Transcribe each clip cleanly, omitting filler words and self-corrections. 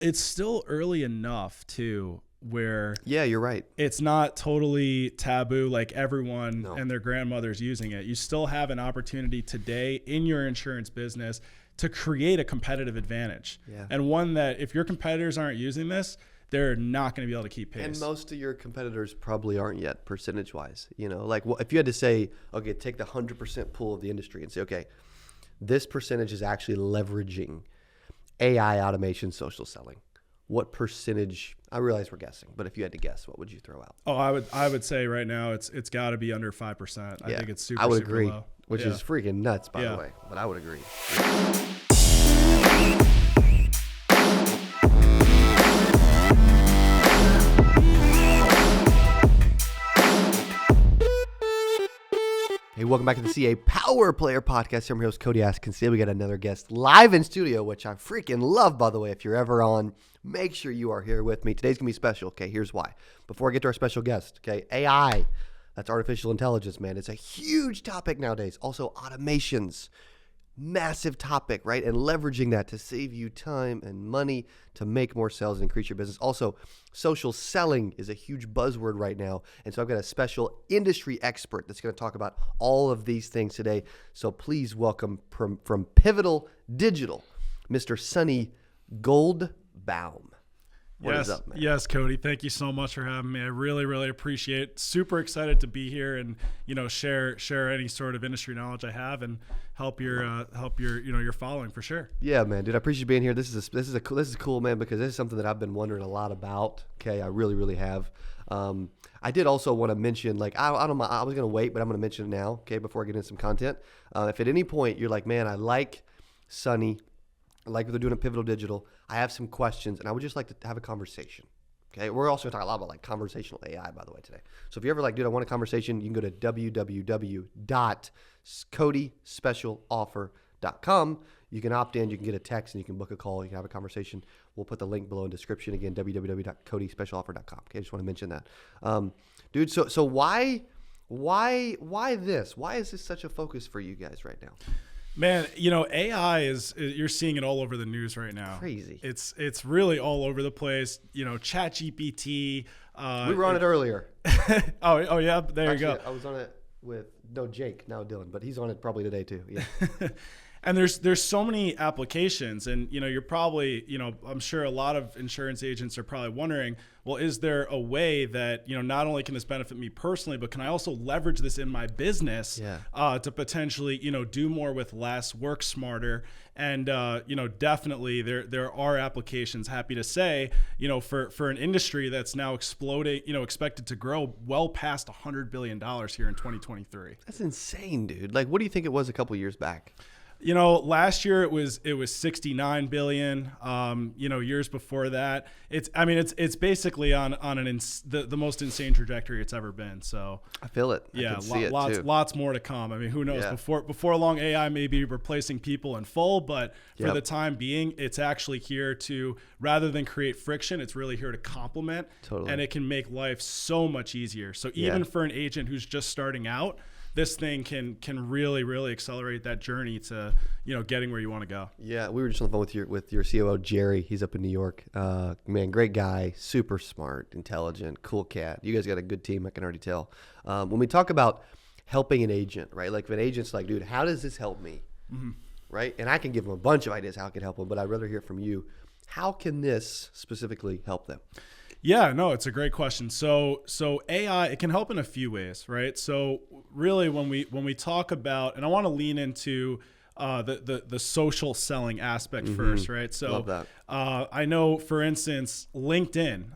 it's still early enough too, where Yeah, you're right. it's not totally taboo, like everyone No. and their grandmother's using it. You still have an opportunity today in your insurance business to create a competitive advantage. Yeah. And one that if your competitors aren't using this, they're not going to be able to keep pace. And most of your competitors probably aren't yet, percentage-wise. Like if you had to say, okay, take the 100% pool of the industry and say, okay, this percentage is actually leveraging AI automation, social selling. What percentage? I realize we're guessing, but if you had to guess, what would you throw out? Oh, I would say right now it's got to be under 5%. I think it's super. I would super agree, low. which is freaking nuts, by the way. But I would agree. Hey, welcome back to the CA Power Player Podcast. I'm your host, Cody Askins. Today we got another guest live in studio, which I freaking love, by the way. If you're ever on, make sure you are here with me. Today's going to be special. Okay, here's why. Before I get to our special guest, okay, AI, that's artificial intelligence, man. It's a huge topic nowadays. Also, automations, massive topic, right? And leveraging that to save you time and money to make more sales and increase your business. Also, social selling is a huge buzzword right now. And so I've got a special industry expert that's going to talk about all of these things today. So please welcome from Pivotal Digital, Mr. Sonny Goldbaum. What is up, man? Yes, Cody. Thank you so much for having me. I really, really appreciate it. Super excited to be here and, share any sort of industry knowledge I have and help your your following for sure. Yeah, man, dude. I appreciate you being here. This is cool, man, because this is something that I've been wondering a lot about. Okay, I really, really have. I did also want to mention, like, I don't know, I was gonna wait, but I'm gonna mention it now. Okay, before I get into some content. If at any point you're like, man, I like Sonny, I like what they're doing at Pivotal Digital, I have some questions, and I would just like to have a conversation. Okay, we're also going to talk a lot about like conversational AI, by the way, today. So if you're ever like, dude, I want a conversation, you can go to www.codyspecialoffer.com. You can opt in, you can get a text, and you can book a call. You can have a conversation. We'll put the link below in the description. Again, www.codyspecialoffer.com. Okay, I just want to mention that. Dude, so why this? Why is this such a focus for you guys right now? Man, AI you're seeing it all over the news right now. Crazy. It's really all over the place. ChatGPT. We were on it earlier. oh yeah, there you go. I was on it with Jake, now Dylan, but he's on it probably today too. Yeah. And there's so many applications, and you're probably I'm sure a lot of insurance agents are probably wondering, well, is there a way that not only can this benefit me personally, but can I also leverage this in my business to potentially do more with less, work smarter, and definitely there are applications. Happy to say for an industry that's now exploding, expected to grow well past $100 billion here in 2023. That's insane, dude. Like, what do you think it was a couple years back? Last year it was 69 billion. Years before that, it's basicely on the most insane trajectory it's ever been. So I feel it. Yeah, I can see it too. Lots more to come. I mean, who knows? Yeah. Before long, AI may be replacing people in full, but for the time being, it's actually here to, rather than create friction, it's really here to complement. Totally. And it can make life so much easier. So even for an agent who's just starting out, this thing can really, really accelerate that journey to, getting where you want to go. Yeah, we were just on the phone with your COO, Jerry. He's up in New York. Man, great guy, super smart, intelligent, cool cat. You guys got a good team, I can already tell. When we talk about helping an agent, right? Like if an agent's like, dude, how does this help me? Mm-hmm. Right? And I can give them a bunch of ideas how it can help them, but I'd rather hear from you. How can this specifically help them? Yeah, no, it's a great question. So AI, it can help in a few ways, right? So really when we talk about, and I want to lean into the social selling aspect first, right? So love that. I know, for instance, LinkedIn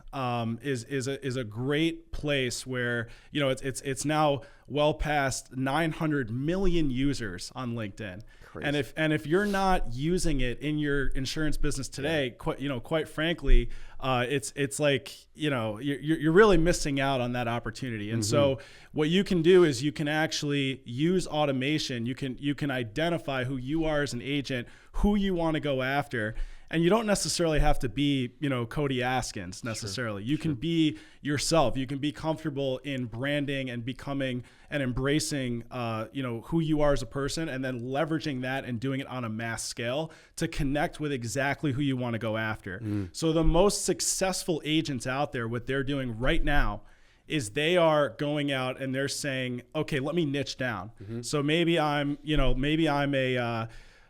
is a great place where it's now well past 900 million users on LinkedIn. Crazy. And if you're not using it in your insurance business today, quite frankly, it's like you're really missing out on that opportunity. And so what you can do is you can actually use automation. You can identify who you are as an agent, who you want to go after, And you don't necessarily have to be, Cody Askins necessarily. You can be yourself. You can be comfortable in branding and becoming and embracing, who you are as a person, and then leveraging that and doing it on a mass scale to connect with exactly who you want to go after. So the most successful agents out there, what they're doing right now is they are going out and they're saying, okay, let me niche down. So maybe I'm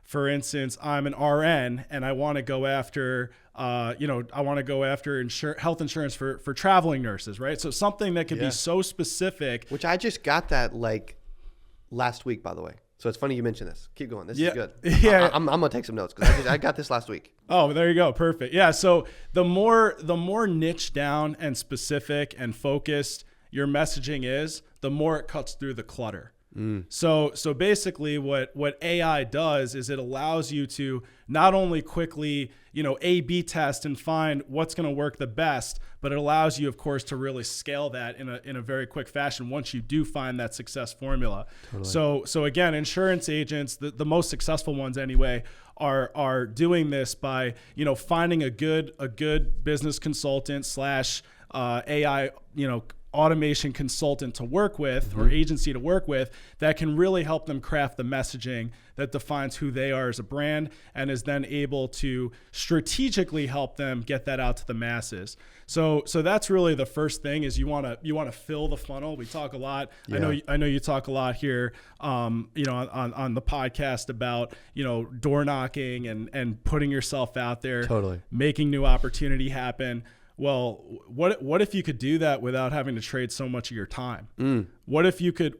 for instance, I'm an RN and I want to go after, health insurance for traveling nurses, right? So something that can be so specific. Which I just got that like last week, by the way. So it's funny you mentioned this. Keep going. This is good. Yeah. I'm going to take some notes because I got this last week. Oh, there you go. Perfect. Yeah. So the more niche down and specific and focused your messaging is, the more it cuts through the clutter. So basically what AI does is it allows you to not only quickly, A/B test and find what's going to work the best, but it allows you, of course, to really scale that in a very quick fashion once you do find that success formula. Totally. So again, insurance agents, the most successful ones anyway, are doing this by, finding a good business consultant / AI, automation consultant to work with or agency to work with that can really help them craft the messaging that defines who they are as a brand and is then able to strategically help them get that out to the masses. So that's really the first thing is you want to fill the funnel. We talk a lot. Yeah. I know you talk a lot here, on the podcast about, door knocking and putting yourself out there, totally making new opportunity happen. Well, what if you could do that without having to trade so much of your time? What if you could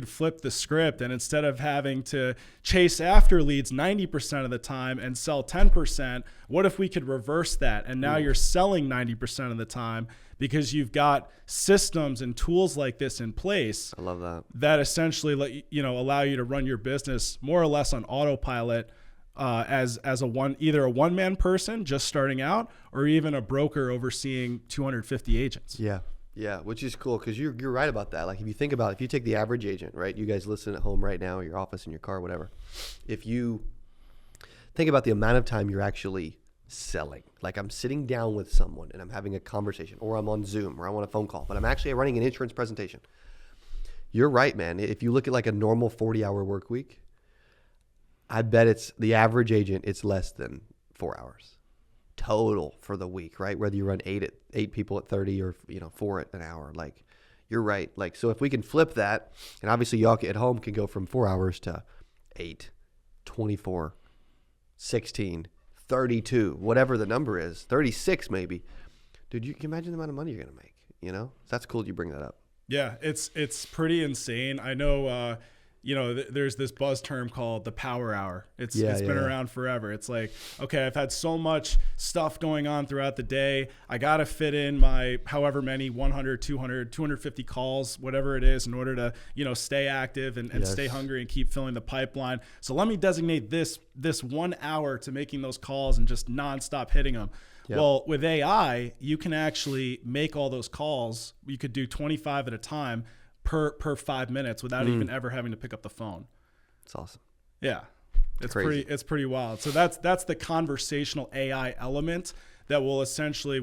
flip the script and instead of having to chase after leads 90% of the time and sell 10%, what if we could reverse that? And now you're selling 90% of the time because you've got systems and tools like this in place. I love that. That essentially allow you to run your business more or less on autopilot. As either a one-man person just starting out or even a broker overseeing 250 agents. Yeah, which is cool because you're right about that. Like if you take the average agent, right? You guys listen at home right now, your office, in your car, whatever. If you think about the amount of time you're actually selling, like I'm sitting down with someone and I'm having a conversation, or I'm on Zoom, or I'm on a phone call, but I'm actually running an insurance presentation. You're right, man. If you look at like a normal 40-hour work week, I bet it's the average agent, it's less than 4 hours total for the week, right? Whether you run eight people at 30 or 4 at an hour, like you're right. Like, so if we can flip that, and obviously y'all at home can go from 4 hours to 8, 24, 16, 32, whatever the number is, 36 maybe. Dude, you can imagine the amount of money you're going to make, That's cool you bring that up. Yeah, it's pretty insane. I know, there's this buzz term called the power hour. It's been around forever. It's like, okay, I've had so much stuff going on throughout the day. I got to fit in my however many 100, 200, 250 calls, whatever it is, in order to, stay active and stay hungry and keep filling the pipeline. So let me designate this 1 hour to making those calls and just nonstop hitting them. Yep. Well, with AI, you can actually make all those calls. You could do 25 at a time per 5 minutes without even ever having to pick up the phone. It's awesome. Yeah. It's pretty wild. So that's the conversational AI element that will essentially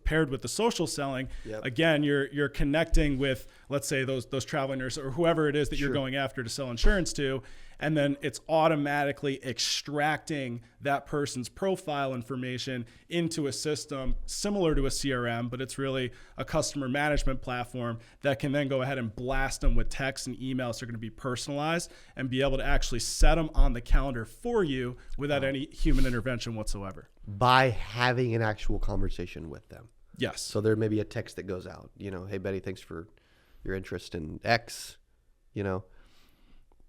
paired with the social selling. Yep. Again, you're connecting with, let's say those traveling nurses or whoever it is that you're going after to sell insurance to. And then it's automatically extracting that person's profile information into a system similar to a CRM, but it's really a customer management platform that can then go ahead and blast them with texts and emails that are going to be personalized and be able to actually set them on the calendar for you without any human intervention whatsoever. By having an actual conversation with them. Yes. So there may be a text that goes out, hey, Betty, thanks for your interest in X,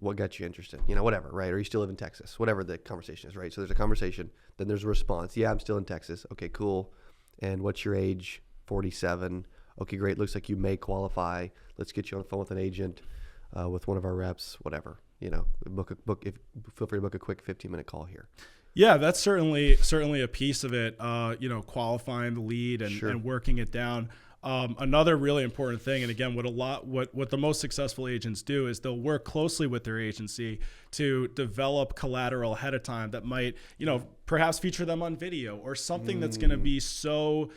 what got you interested, whatever, right? Or you still live in Texas, whatever the conversation is, right? So there's a conversation, then there's a response. Yeah, I'm still in Texas. Okay, cool. And what's your age? 47. Okay, great. Looks like you may qualify. Let's get you on the phone with an agent, with one of our reps, whatever, feel free to book a quick 15-minute call here. Yeah, that's certainly a piece of it, qualifying the lead and working it down. Another really important thing, and again, what the most successful agents do is they'll work closely with their agency to develop collateral ahead of time that might, perhaps feature them on video or something that's going to be so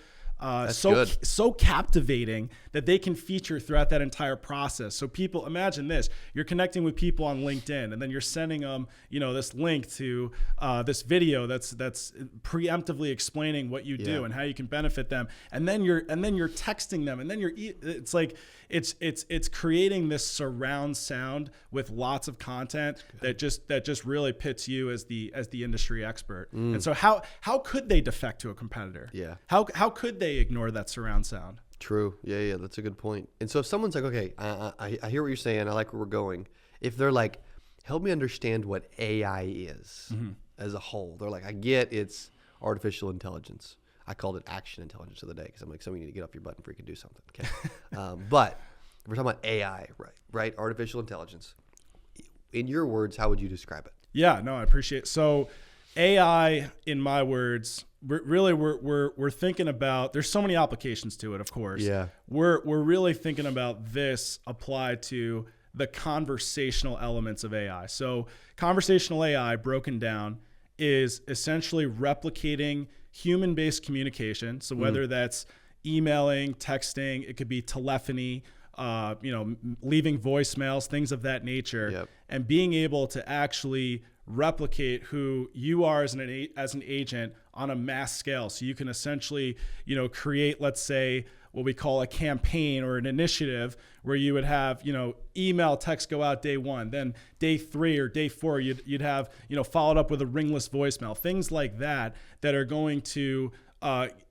captivating that they can feature throughout that entire process. So people, imagine this: you're connecting with people on LinkedIn, and then you're sending them, this link to this video that's preemptively explaining what you do and how you can benefit them, and then you're texting them, and then it's like it's creating this surround sound with lots of content that just really pits you as the industry expert. And so how could they defect to a competitor? Yeah. How could they ignore that surround sound? True. Yeah. That's a good point. And so if someone's like, okay, I hear what you're saying. I like where we're going. If they're like, help me understand what AI is as a whole. They're like, I get it's artificial intelligence. I called it action intelligence the other day because I'm like, somebody need to get off your butt and freaking do something. Okay. But if we're talking about AI, right? Artificial intelligence. In your words, how would you describe it? Yeah, no, I appreciate it. So AI, in my words, we're thinking about, there's so many applications to it, of course. Yeah. We're really thinking about this applied to the conversational elements of AI. So conversational AI broken down is essentially replicating human-based communication. So whether that's emailing, texting, it could be telephony, leaving voicemails, things of that nature, and being able to actually replicate who you are as an agent on a mass scale. So you can essentially, create, let's say, what we call a campaign or an initiative where you would have, email, text go out day 1, then day 3 or day 4, you'd have, followed up with a ringless voicemail, things like that are going to,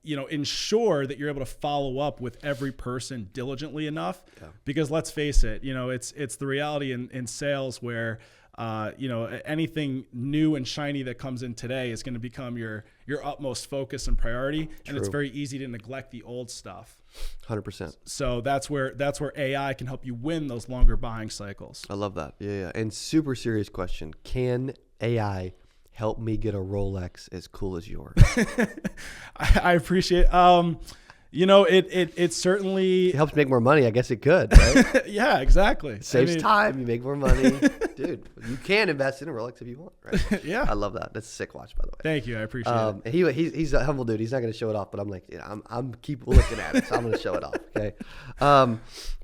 ensure that you're able to follow up with every person diligently enough. Because let's face it, it's the reality in sales where, anything new and shiny that comes in today is going to become your utmost focus and priority. True. And it's very easy to neglect the old stuff. 100%. So that's where AI can help you win those longer buying cycles. I love that. Yeah. And super serious question. Can AI help me get a Rolex as cool as yours? I appreciate it certainly it helps make more money. I guess it could, right? Yeah, exactly. Saves time. You make more money. Dude, you can invest in a Rolex if you want, right? Yeah. I love that. That's a sick watch, by the way. Thank you. I appreciate it. He's a humble dude. He's not going to show it off, but I'm like, I'm keep looking at it, so I'm going to show it off, okay?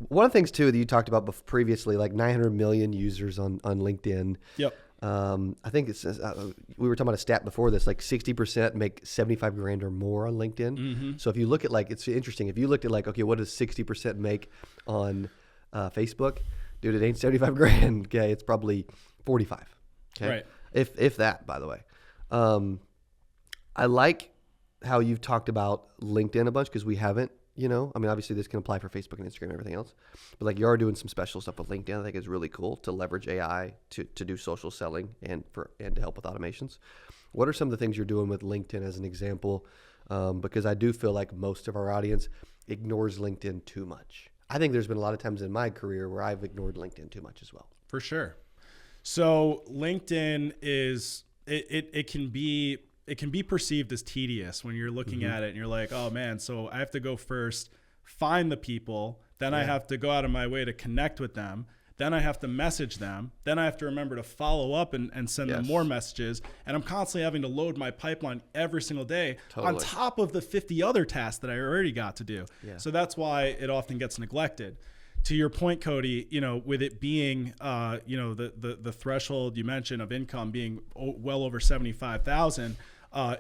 One of the things, too, that you talked about previously, like 900 million users on LinkedIn. Yep. I think it's we were talking about a stat before this, like 60% make 75 grand or more on LinkedIn. So if you look at it's interesting. If you looked at okay, what does 60% make on Facebook? Dude, it ain't 75 grand. Okay, it's probably 45. Okay, right. If that, by the way. I like how you've talked about LinkedIn a bunch because we haven't. Obviously this can apply for Facebook and Instagram and everything else, but you are doing some special stuff with LinkedIn. I think is really cool to leverage AI to do social selling and to help with automations. What are some of the things you're doing with LinkedIn as an example? Because I do feel like most of our audience ignores LinkedIn too much. I think there's been a lot of times in my career where I've ignored LinkedIn too much as well. For sure. So LinkedIn is, it can be perceived as tedious when you're looking at it and you're like, oh man, so I have to go first, find the people, then I have to go out of my way to connect with them, then I have to message them, then I have to remember to follow up and send them more messages, and I'm constantly having to load my pipeline every single day on top of the 50 other tasks that I already got to do. So that's why it often gets neglected. To your point, Cody, with it being, the threshold you mentioned of income being well over 75,000,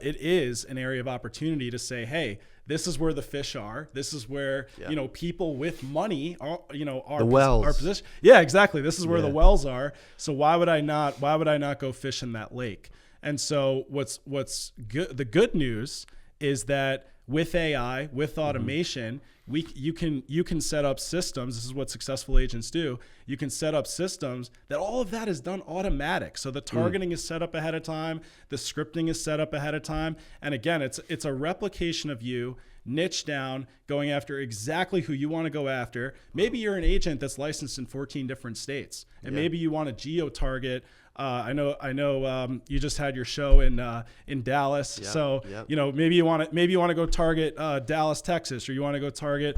it is an area of opportunity to say, hey, this is where the fish are. This is where, people with money are, the wells. Our position. Yeah, exactly. This is where the wells are. So why would I not go fish in that lake? And so what's good, the good news is that with AI, with automation, you can set up systems. This is what successful agents do. You can set up systems that all of that is done automatic. So the targeting is set up ahead of time. The scripting is set up ahead of time. And again, it's a replication of you, niche down, going after exactly who you want to go after. Maybe you're an agent that's licensed in 14 different states, and maybe you want to geo-target I know. You just had your show in Dallas, so maybe you want to go target Dallas, Texas, or you want to go target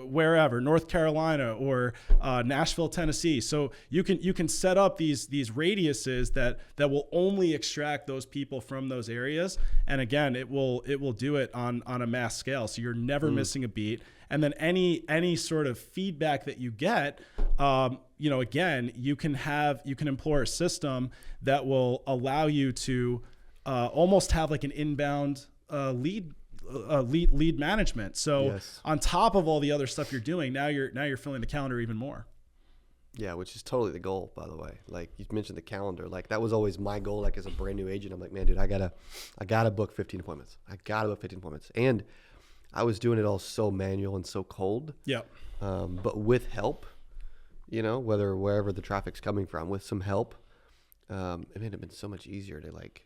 wherever, North Carolina or Nashville, Tennessee. So you can set up these radiuses that will only extract those people from those areas, and again, it will do it on a mass scale. So you're never missing a beat. And then any sort of feedback that you get, again, you can employ a system that will allow you to almost have like an inbound lead management. So on top of all the other stuff you're doing, now you're filling the calendar even more. Yeah, which is totally the goal, by the way. Like you mentioned the calendar, like that was always my goal. Like as a brand new agent, I'm like, man, dude, I gotta book 15 appointments. And I was doing it all so manual and so cold. Yeah. But with help, wherever the traffic's coming from, with some help, it made it been so much easier to like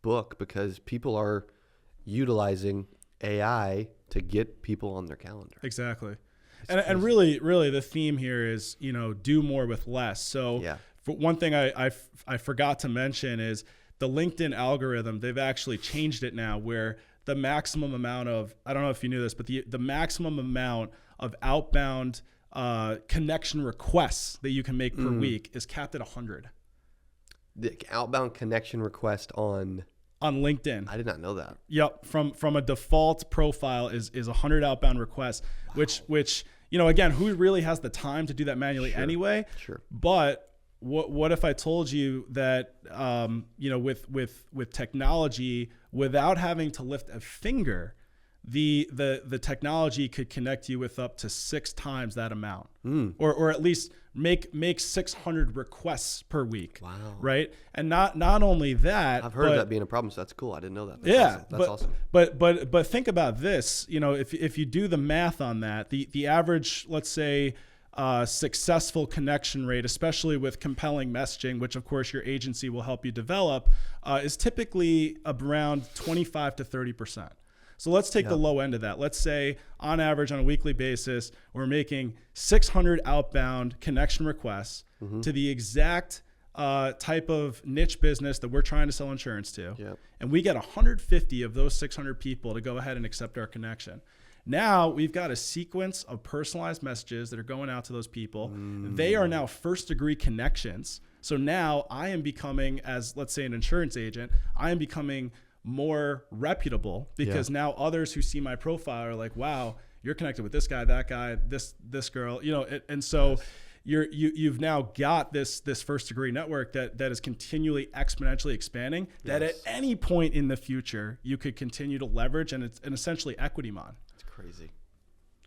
book because people are utilizing AI to get people on their calendar. Exactly. And really the theme here is, do more with less. So for one thing I forgot to mention is the LinkedIn algorithm. They've actually changed it now where the maximum amount of, I don't know if you knew this, but the maximum amount of outbound connection requests that you can make per week is capped at 100. The outbound connection request on LinkedIn. I did not know that. Yep. From a default profile is 100 outbound requests, which again, who really has the time to do that manually anyway? Sure. But what if I told you that with technology, without having to lift a finger, the technology could connect you with up to 6 times that amount, or at least make 600 requests per week. Wow. Right. And not only that, I've heard of that being a problem. So that's cool. I didn't know that. That's awesome. But think about this, if you do the math on that, the average, let's say, successful connection rate, especially with compelling messaging, which of course your agency will help you develop, is typically around 25 to 30%. So let's take the low end of that. Let's say on average on a weekly basis, we're making 600 outbound connection requests to the exact type of niche business that we're trying to sell insurance to. Yep. And we get 150 of those 600 people to go ahead and accept our connection. Now we've got a sequence of personalized messages that are going out to those people. They are now first degree connections. So now I am becoming, as let's say an insurance agent, I am becoming more reputable because now others who see my profile are like, wow, you're connected with this guy, that guy, this girl, and so you've now got this first degree network that is continually exponentially expanding that at any point in the future you could continue to leverage, and it's an essentially equity mod.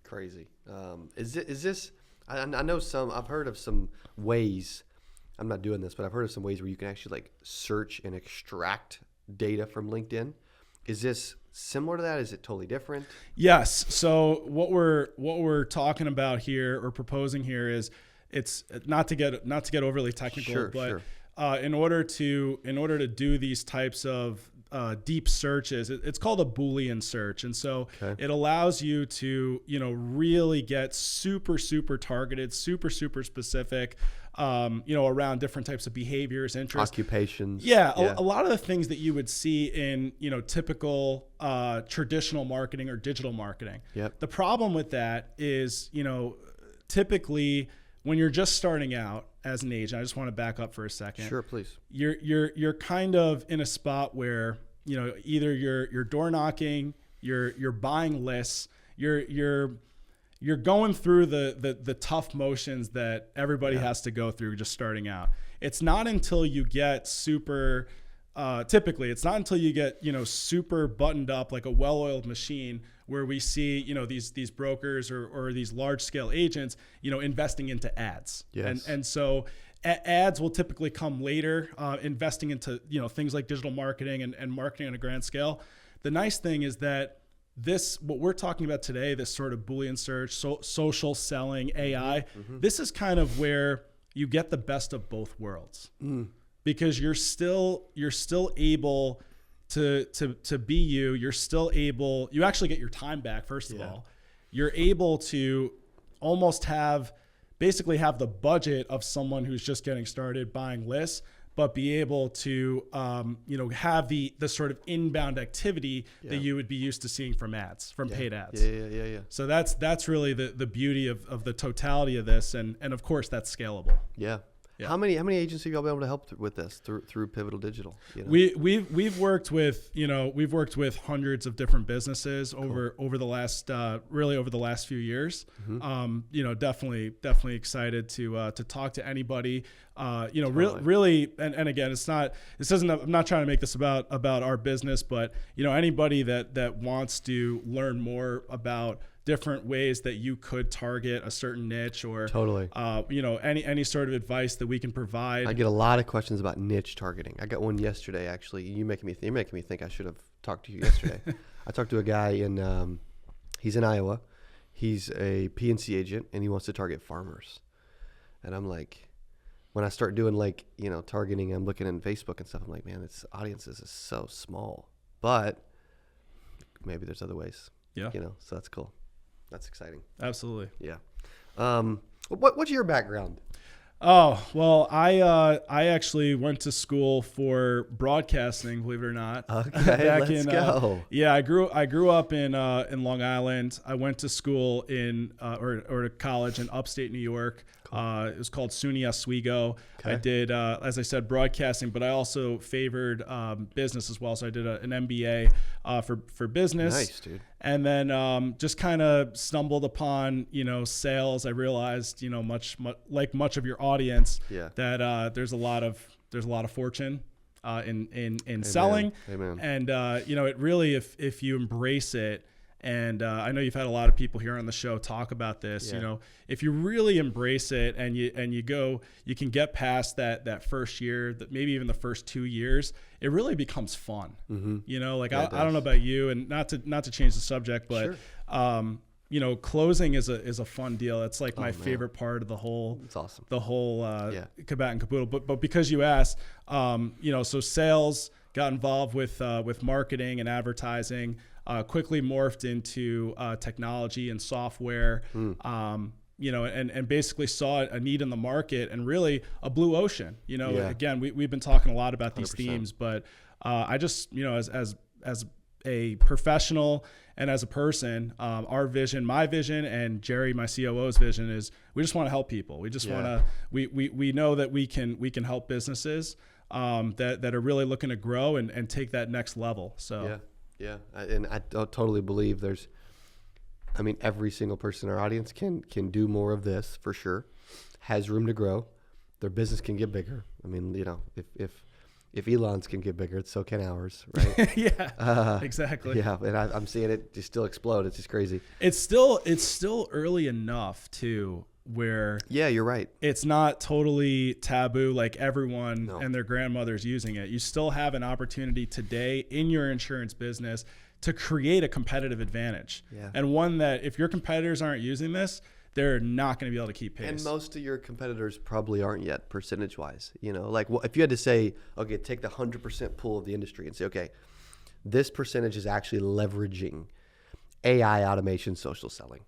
Crazy. Is this? I know I've heard of some ways. I'm not doing this, but I've heard of some ways where you can actually like search and extract data from LinkedIn. Is this similar to that? Is it totally different? Yes. So what we're talking about here or proposing here is it's not to get overly technical, but in order to do these types of deep searches, it's called a Boolean search. And so it allows you to, really get super targeted, super specific, around different types of behaviors, interests, occupations. A lot of the things that you would see in, typical traditional marketing or digital marketing. Yep. The problem with that is, typically when you're just starting out as an agent, I just want to back up for a second. Sure, please. You're kind of in a spot where, either you're door knocking, you're buying lists, you're going through the tough motions that everybody has to go through just starting out. It's not until you get super super buttoned up like a well-oiled machine where we see, these brokers or these large scale agents, investing into ads. Yes. And so ads will typically come later, investing into, things like digital marketing and marketing on a grand scale. The nice thing is that what we're talking about today, this sort of Boolean search, social selling, AI, this is kind of where you get the best of both worlds because you're still able to be you. You're still able, you actually get your time back. First of all, you're able to almost basically have the budget of someone who's just getting started buying lists, but be able to, have the sort of inbound activity that you would be used to seeing from ads, from paid ads. Yeah. So that's really the beauty of the totality of this. And of course that's scalable. Yeah. Yeah. How many agents have y'all been able to help with this through Pivotal Digital? We've worked with hundreds of different businesses over the last few years. Mm-hmm. Definitely excited to talk to anybody. Really, and again, I'm not trying to make this about our business, but anybody that wants to learn more about different ways that you could target a certain niche, or any sort of advice that we can provide. I get a lot of questions about niche targeting. I got one yesterday, actually. You're making me think I should have talked to you yesterday. I talked to a guy he's in Iowa. He's a PNC agent and he wants to target farmers. And I'm like, when I start doing targeting, I'm looking in Facebook and stuff. I'm like, man, this audiences is so small, but maybe there's other ways. Yeah. So that's cool. That's exciting. Absolutely. Yeah. What's your background? Oh, well, I actually went to school for broadcasting, believe it or not. Okay, let's go. I grew up in Long Island. I went to school or to college in upstate New York. Cool. It was called SUNY Oswego. Okay. I did, as I said, broadcasting, but I also favored business as well. So I did an MBA for business. Nice, dude. And then just kind of stumbled upon, sales. I realized, much of your audience, that there's a lot of fortune in selling. Amen. And it really, if you embrace it, and I know you've had a lot of people here on the show talk about this. Yeah. If you really embrace it and you can get past that first year, that maybe even the first 2 years, it really becomes fun. Mm-hmm. I don't know about you, and not to change the subject, but sure. Closing is a fun deal. It's like my favorite part of the whole. It's awesome. The whole Kabat and Caboodle. But because you asked, so sales, got involved with marketing and advertising. Quickly morphed into technology and software, and basically saw a need in the market and really a blue ocean. Again, we've been talking a lot about these 100%. Themes, but I just, as a professional and as a person, our vision, my vision, and Jerry, my COO's vision is we just want to help people. We just want to. We know that we can help businesses that are really looking to grow and take that next level. So. Yeah. Yeah, and I totally believe every single person in our audience can do more of this for sure, has room to grow. Their business can get bigger. If Elon's can get bigger, so can ours, right? Yeah, exactly. Yeah, and I'm seeing it just still explode. It's just crazy. It's still early enough too, where you're right. It's not totally taboo, like everyone and their grandmother's using it. You still have an opportunity today in your insurance business to create a competitive advantage. Yeah. And one that if your competitors aren't using this, they're not going to be able to keep pace. And most of your competitors probably aren't yet percentage wise. If you had to say, okay, take the 100% pool of the industry and say, okay, this percentage is actually leveraging AI automation, social selling.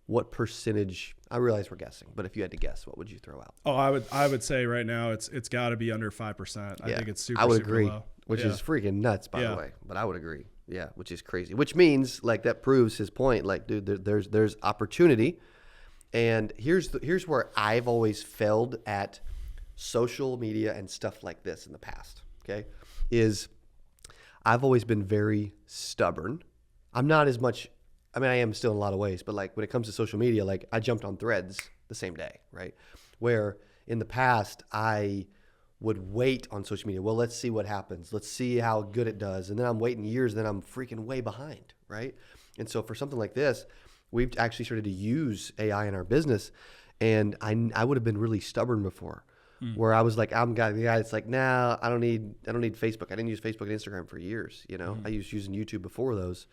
What percentage? I realize we're guessing, but if you had to guess, what would you throw out? Oh, I would say right now it's got to be under 5%. I think it's super. I would super agree, low. Which is freaking nuts, by the way. But I would agree. Yeah, which is crazy. Which means that proves his point. Dude, there's opportunity, and here's where I've always failed at social media and stuff like this in the past. Okay, is I've always been very stubborn. I'm not as much. I am still in a lot of ways, but when it comes to social media, I jumped on Threads the same day, right? Where in the past I would wait on social media. Well, let's see what happens. Let's see how good it does. And then I'm waiting years, then I'm freaking way behind, right? And so for something like this, we've actually started to use AI in our business. And I would have been really stubborn before, where I was like, I'm the guy that's like, nah, I don't need Facebook. I didn't use Facebook and Instagram for years. I was using YouTube before those.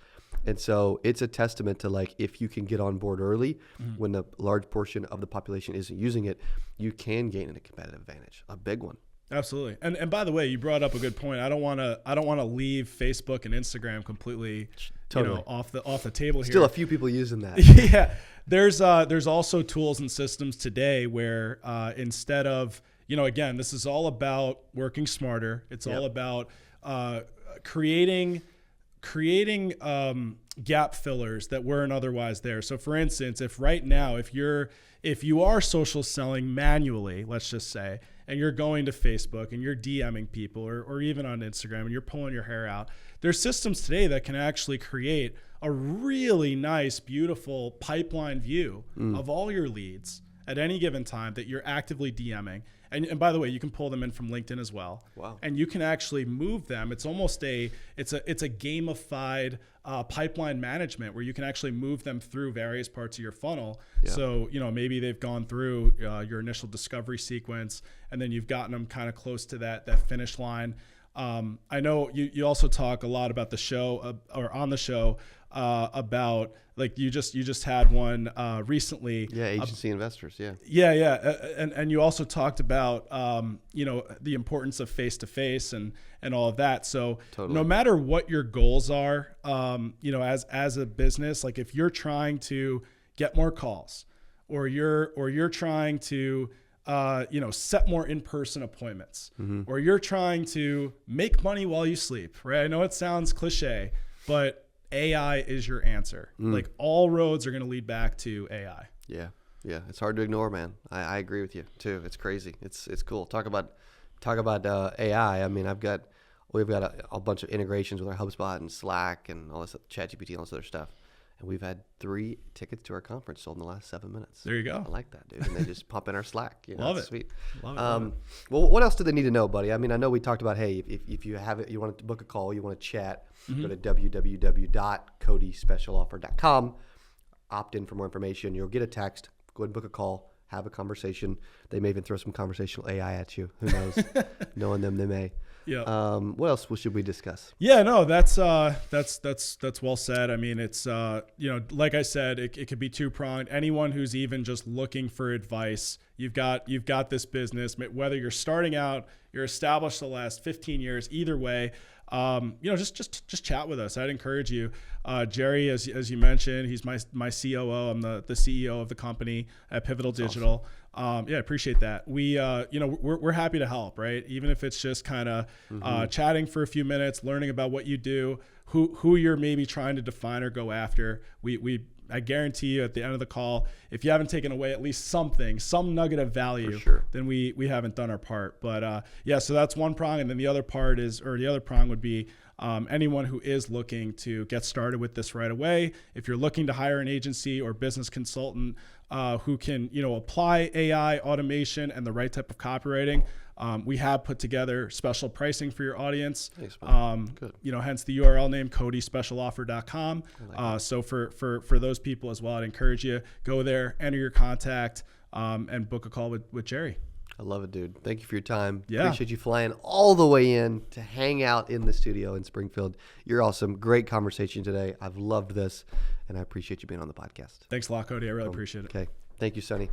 And so it's a testament to if you can get on board early when the large portion of the population isn't using it, you can gain a competitive advantage, a big one. Absolutely. And by the way, you brought up a good point. I don't want to leave Facebook and Instagram completely off the table here. Still a few people using that. Yeah. There's also tools and systems today where instead of again, this is all about working smarter. It's all about creating gap fillers that weren't otherwise there. So for instance, if right now, if you are social selling manually, let's just say, and you're going to Facebook and you're DMing people or even on Instagram and you're pulling your hair out, there's systems today that can actually create a really nice, beautiful pipeline view of all your leads at any given time that you're actively DMing. And by the way, you can pull them in from LinkedIn as well. Wow. And you can actually move them. It's almost it's a gamified pipeline management where you can actually move them through various parts of your funnel. Yeah. So, maybe they've gone through your initial discovery sequence, and then you've gotten them kind of close to that finish line. I know you also talk a lot about the show or on the show about, like, you just had one recently. Yeah, agency investors. Yeah. And you also talked about the importance of face-to-face and all of that. So totally. No matter what your goals are, as a business, like if you're trying to get more calls, or you're trying to set more in-person appointments, or you're trying to make money while you sleep, right? I know it sounds cliche, but AI is your answer. Like, all roads are going to lead back to AI. Yeah. It's hard to ignore, man. I agree with you too. It's crazy. It's cool. Talk about AI. I mean, we've got a bunch of integrations with our HubSpot and Slack and all this ChatGPT and all this other stuff. And we've had 3 tickets to our conference sold in the last 7 minutes. There you go. I like that, dude. And they just pop in our Slack. Love it. Sweet. Love it. Well, what else do they need to know, buddy? I mean, I know we talked about, hey, if you have it, you want to book a call, you want to chat, go to www.codyspecialoffer.com, opt in for more information. You'll get a text. Go ahead and book a call. Have a conversation. They may even throw some conversational AI at you. Who knows? Knowing them, they may. Yeah. What else should we discuss? Yeah, no, that's well said. I mean, it's like I said, it could be two-pronged. Anyone who's even just looking for advice, you've got this business, whether you're starting out, you're established the last 15 years, either way, just chat with us. I'd encourage you. Jerry, as you mentioned, he's my COO. I'm the CEO of the company at Pivotal Digital. Awesome. I appreciate that. We're happy to help, right? Even if it's just kind of chatting for a few minutes, learning about what you do, who you're maybe trying to define or go after. I guarantee you at the end of the call, if you haven't taken away at least some nugget of value, then we haven't done our part. But so that's one prong. And then the other prong would be anyone who is looking to get started with this right away. If you're looking to hire an agency or business consultant who can, apply AI, automation, and the right type of copywriting, we have put together special pricing for your audience. Thanks, Good. Hence the URL name, CodySpecialOffer.com. So for those people as well, I'd encourage you, go there, enter your contact, and book a call with Jerry. I love it, dude. Thank you for your time. Yeah. Appreciate you flying all the way in to hang out in the studio in Springfield. You're awesome. Great conversation today. I've loved this, and I appreciate you being on the podcast. Thanks a lot, Cody. I really appreciate it. Okay. Thank you, Sonny.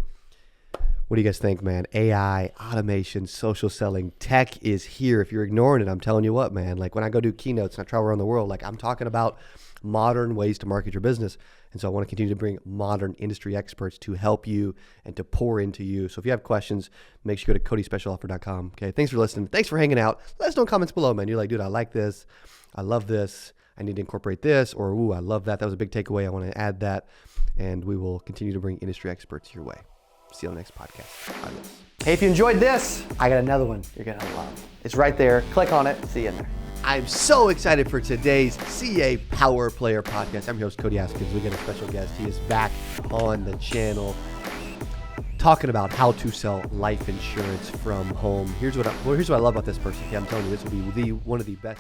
What do you guys think, man? AI, automation, social selling, tech is here. If you're ignoring it, I'm telling you what, man. Like when I go do keynotes and I travel around the world, like I'm talking about modern ways to market your business. And so I want to continue to bring modern industry experts to help you and to pour into you. So if you have questions, make sure you go to CodySpecialOffer.com. Okay. Thanks for listening. Thanks for hanging out. Let us know in comments below, man. You're like, dude, I like this. I love this. I need to incorporate this. Or, ooh, I love that. That was a big takeaway. I want to add that. And we will continue to bring industry experts your way. See you on the next podcast. Bye. Hey, if you enjoyed this, I got another one you're going to love. It's right there. Click on it. See you in there. I'm so excited for today's CA Power Player podcast. I'm your host, Cody Askins. We got a special guest. He is back on the channel talking about how to sell life insurance from home. Here's what I love about this person. Okay, I'm telling you, this will be one of the best.